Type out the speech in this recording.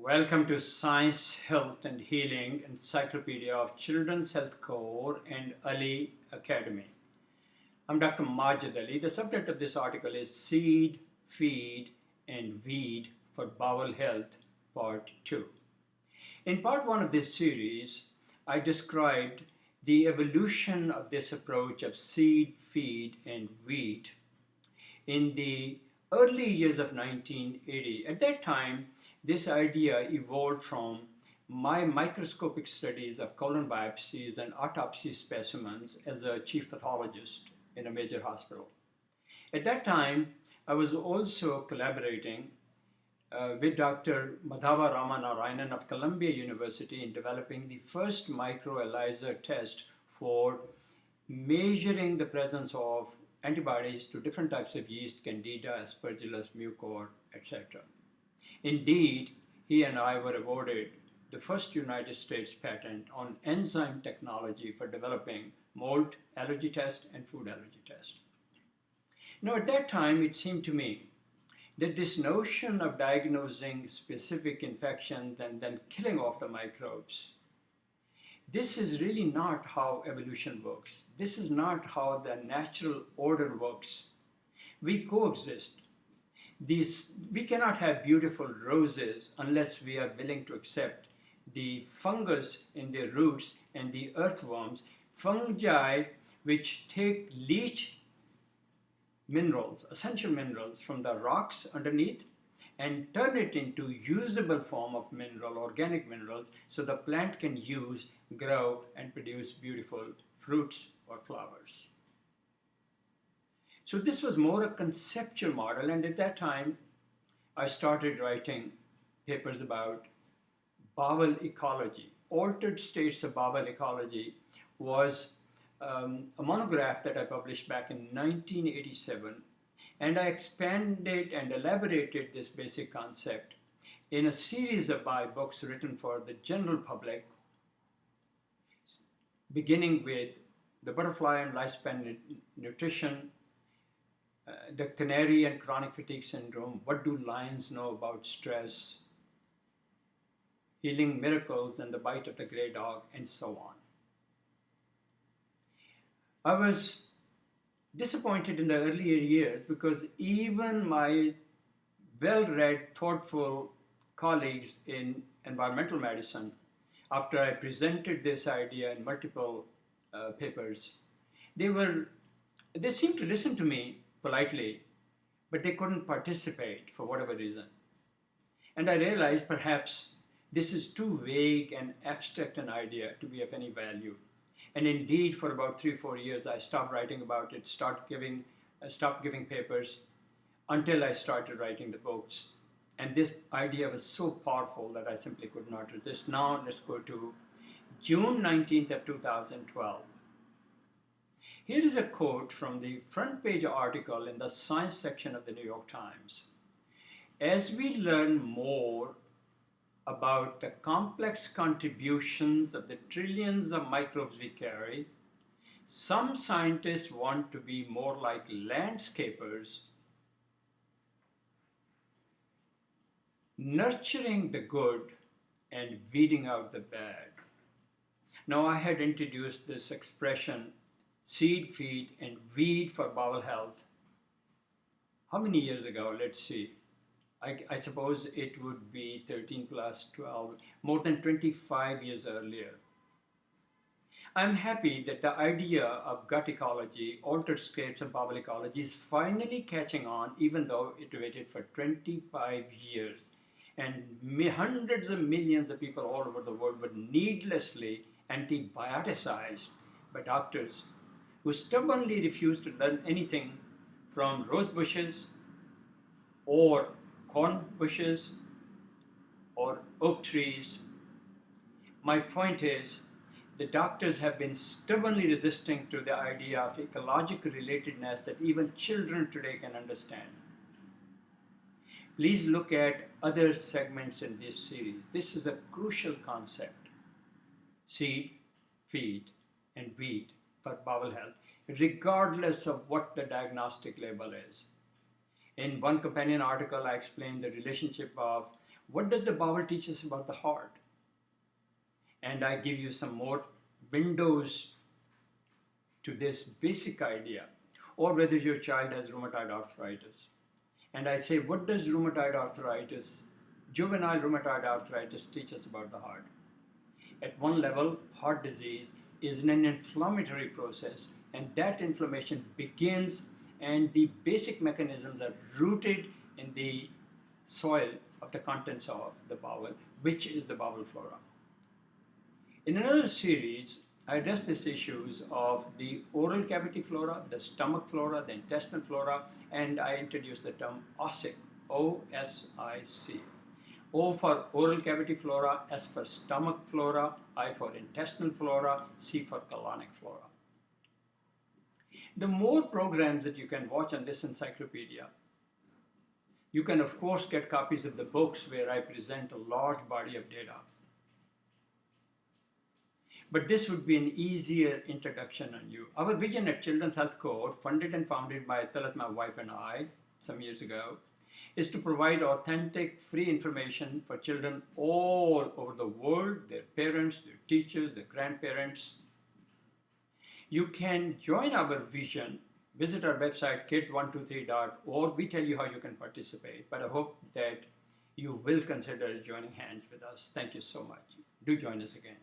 Welcome to Science, Health and Healing Encyclopedia of Children's Health Core and Ali Academy. I'm Dr. Majid. The subject of this article is Seed, Feed and Weed for Bowel Health, Part 2. In Part 1 of this series, I described the evolution of this approach of seed, feed and weed in the early years of 1980. At that time, this idea evolved from my microscopic studies of colon biopsies and autopsy specimens as a chief pathologist in a major hospital. At that time, I was also collaborating with Dr. Madhava Ramanarayanan of Columbia University in developing the first microELISA test for measuring the presence of antibodies to different types of yeast, Candida, Aspergillus, Mucor, etc. Indeed, he and I were awarded the first United States patent on enzyme technology for developing mold allergy test and food allergy test. Now, at that time, it seemed to me that this notion of diagnosing specific infections and then killing off the microbes, this is really not how evolution works. This is not how the natural order works. We coexist. We cannot have beautiful roses unless we are willing to accept the fungus in their roots and the earthworms, fungi which leach minerals, essential minerals from the rocks underneath and turn it into usable form of mineral, organic minerals, so the plant can use, grow and produce beautiful fruits or flowers. So this was more a conceptual model, and at that time I started writing papers about bowel ecology. Altered States of Bowel Ecology was a monograph that I published back in 1987, and I expanded and elaborated this basic concept in a series of my books written for the general public, beginning with the butterfly and lifespan nutrition, the canary and chronic fatigue syndrome, what do lions know about stress, healing miracles and the bite of the gray dog, and so on. I was disappointed in the earlier years because even my well-read, thoughtful colleagues in environmental medicine, after I presented this idea in multiple papers, they seemed to listen to me politely, but they couldn't participate for whatever reason. And I realized perhaps this is too vague and abstract an idea to be of any value. And indeed, for about 3-4 years, I stopped writing about it, stopped giving papers until I started writing the books. And this idea was so powerful that I simply could not resist. Now let's go to June 19th of 2012. Here is a quote from the front page article in the science section of the New York Times. As we learn more about the complex contributions of the trillions of microbes we carry, some scientists want to be more like landscapers, nurturing the good and weeding out the bad. Now, I had introduced this expression, seed, feed, and weed for bowel health. How many years ago? Let's see. I suppose it would be 13 plus 12, more than 25 years earlier. I'm happy that the idea of gut ecology, altered states of bowel ecology, is finally catching on, even though it waited for 25 years. And hundreds of millions of people all over the world were needlessly antibioticized by doctors who stubbornly refused to learn anything from rose bushes or corn bushes or oak trees. My point is, the doctors have been stubbornly resisting to the idea of ecological relatedness that even children today can understand. Please look at other segments in this series. This is a crucial concept. Seed, feed, and weed for bowel health, regardless of what the diagnostic label is. In one companion article, I explained the relationship of what does the Bowel teach us about the heart? And I give you some more windows to this basic idea, or whether your child has rheumatoid arthritis. And I say, what does rheumatoid arthritis, juvenile rheumatoid arthritis, teach us about the heart? At one level, heart disease is an inflammatory process, and that inflammation begins, and the basic mechanisms are rooted in the soil of the contents of the bowel, which is the bowel flora. In another series, I address these issues of the oral cavity flora, the stomach flora, the intestinal flora, and I introduce the term OSIC, O-S-I-C. O for oral cavity flora, S for stomach flora, I for intestinal flora, C for colonic flora. The more programs that you can watch on this encyclopedia, you can of course get copies of the books where I present a large body of data. But this would be an easier introduction on you. Our vision at Children's Health Corps, funded and founded by Talat, my wife, and I some years ago, is to provide authentic, free information for children all over the world, their parents, their teachers, their grandparents. You can join our vision, visit our website kids123.org. We tell you how you can participate, but I hope that you will consider joining hands with us. Thank you so much. Do join us again.